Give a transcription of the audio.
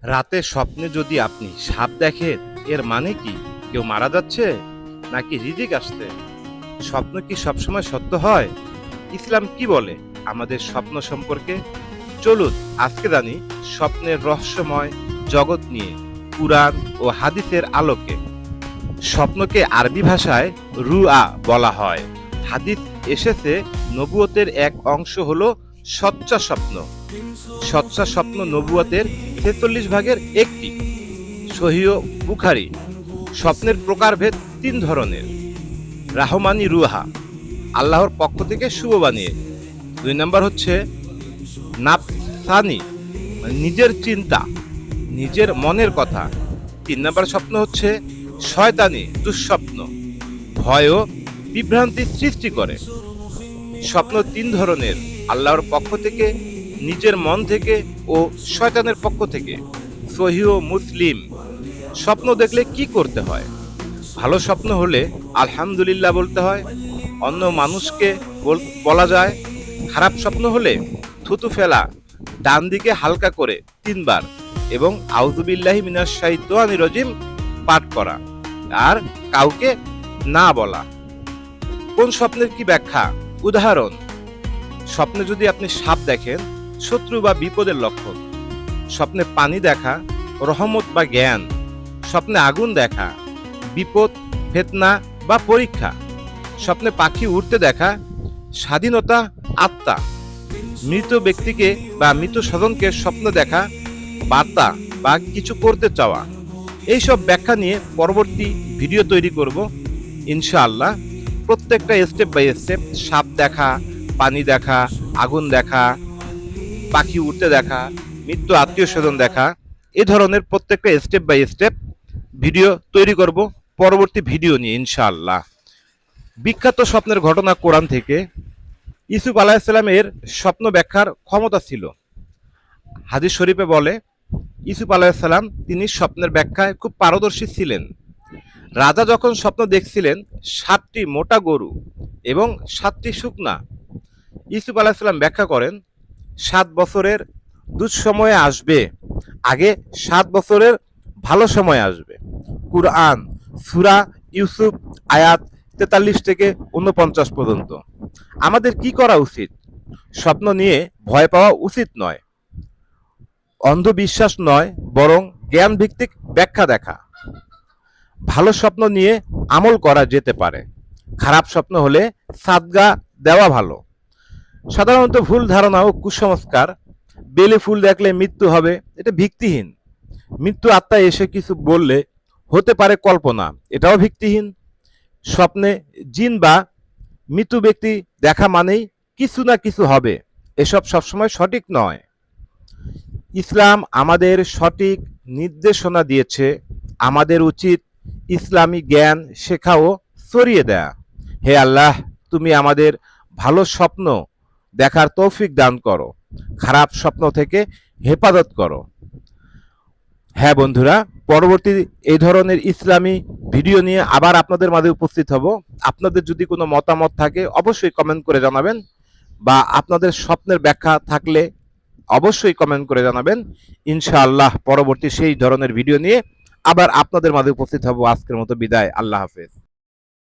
রাতে স্বপ্নে যদি আপনি সাপ দেখেন, এর মানে কি? কেউ মারা যাচ্ছে নাকি রিজিক আসছে? স্বপ্ন কি সবসময় সত্য হয়? ইসলাম কি বলে আমাদের স্বপ্ন সম্পর্কে? চলুন আজকে জানি স্বপ্নের রহস্যময় জগৎ নিয়ে কুরআন ও হাদিসের আলোকে। স্বপ্নকে আরবি ভাষায় রুআ বলা হয়। হাদিস এসেছে নবুয়তের এক অংশ হলো সচ্চা স্বপ্ন। সচ্চা স্বপ্ন নবুয়তের ৪৬ ভাগের একটি। সহিহ বুখারী। স্বপ্নের প্রকারভেদ ৩ ধরনের। রাহমানি রুহা, আল্লাহর পক্ষ থেকে শুভ বানিয়ে। ২ নম্বর হচ্ছে নাফসানি, মানে নিজের চিন্তা, নিজের মনের কথা। ৩ নম্বর স্বপ্ন হচ্ছে শয়তানি দুঃস্বপ্ন, ভয় ও বিভ্রান্তি সৃষ্টি করে। স্বপ্ন ৩ ধরনের: আল্লাহর পক্ষ থেকে, নিজের মন থেকে ও শয়তানের পক্ষ থেকে। সহিহ মুসলিম। স্বপ্ন দেখলে কি করতে হয়? ভালো স্বপ্ন হলে আলহামদুলিল্লাহ বলতে হয়, অন্য মানুষকে বলা যায়। খারাপ স্বপ্ন হলে থুতু ফেলা, ডান দিকে হালকা করে ৩ বার এবং আউযুবিল্লাহি মিনাশ শাইতানির রাজিম পাঠ করা আর কাউকে না বলা। কোন স্বপ্নের কি ব্যাখ্যা? উদাহরণ: স্বপ্নে যদি আপনি সাপ দেখেন, শত্রু বা বিপদের লক্ষণ। স্বপ্নে পানি দেখা, রহমত বা জ্ঞান। স্বপ্নে আগুন দেখা, বিপদ, ফিতনা বা পরীক্ষা। স্বপ্নে পাখি উড়তে দেখা, স্বাধীনতা, আত্মা। মৃত ব্যক্তিকে বা মৃত স্বজনকে স্বপ্ন দেখা, বার্তা বা কিছু করতে চাওয়া। এইসব ব্যাখ্যা নিয়ে পরবর্তী ভিডিও তৈরি করব ইনশাআল্লাহ। প্রত্যেকটা স্টেপ বাই স্টেপ, সাপ দেখা, পানি দেখা, আগুন দেখা, পাখি উড়তে দেখা, মৃত্যু আত্মীয় স্বজন দেখা, এ ধরনের প্রত্যেকটা স্টেপ বাই স্টেপ ভিডিও তৈরি করব পরবর্তী ভিডিও নিয়ে ইনশাআল্লাহ। বিখ্যাত স্বপ্নের ঘটনা কোরআন থেকে। ইউসুফ আলাইহিসসালামের স্বপ্ন ব্যাখ্যার ক্ষমতা ছিল। হাদিস শরীফে বলে, ইউসুফ আলাইহিসসালাম তিনি স্বপ্নের ব্যাখ্যায় খুব পারদর্শী ছিলেন। রাজা যখন স্বপ্ন দেখছিলেন ৭টি মোটা গরু এবং ৭টি শুকনা, ইউসুফ আলাইহিসসালাম ব্যাখ্যা করেন, ৭ বছরের দুঃসময় আসবে, আগে ৭ বছরের ভালো সময় আসবে। কুরআন সূরা ইউসুফ আয়াত ৪৩ থেকে ৪৯ পর্যন্ত। আমাদের কি করা উচিত? স্বপ্ন নিয়ে ভয় পাওয়া উচিত নয়, অন্ধবিশ্বাস নয়, বরং জ্ঞান ভিত্তিক ব্যাখ্যা দেখা। ভালো স্বপ্ন নিয়ে আমল করা যেতে পারে। খারাপ স্বপ্ন হলে সাদগা দেওয়া ভালো। সাধারণত ভুল ধারণা ও কুসংস্কার। বেলে ফুল দেখলে মৃত্যু হবে, এটা ভিত্তিহীন। মৃত্যু আত্মা এসে কিছু বললে হতে পারে কল্পনা, এটাও ভিত্তিহীন। স্বপ্নে জিন বা মৃত ব্যক্তি দেখা মানেই কিছু না কিছু হবে, এসব সবসময় সঠিক নয়। ইসলাম আমাদের সঠিক নির্দেশনা দিয়েছে। আমাদের উচিত ইসলামী জ্ঞান শেখা ও ছড়িয়ে দেয়া। হে আল্লাহ, তুমি আমাদের ভালো স্বপ্ন দেখার তৌফিক দান করো, খারাপ স্বপ্ন থেকে হেফাজত করো। হ্যাঁ বন্ধুরা, পরবর্তী এই ধরনের ইসলামী ভিডিও নিয়ে আবার আপনাদের মাঝে উপস্থিত হব। আপনাদের যদি কোনো মতামত থাকে অবশ্যই কমেন্ট করে জানাবেন, বা আপনাদের স্বপ্নের ব্যাখ্যা থাকলে অবশ্যই কমেন্ট করে জানাবেন। ইনশাআল্লাহ পরবর্তী সেই ধরনের ভিডিও নিয়ে আবার আপনাদের মাঝে উপস্থিত হব। আজকের মতো বিদায়, আল্লাহ হাফেজ।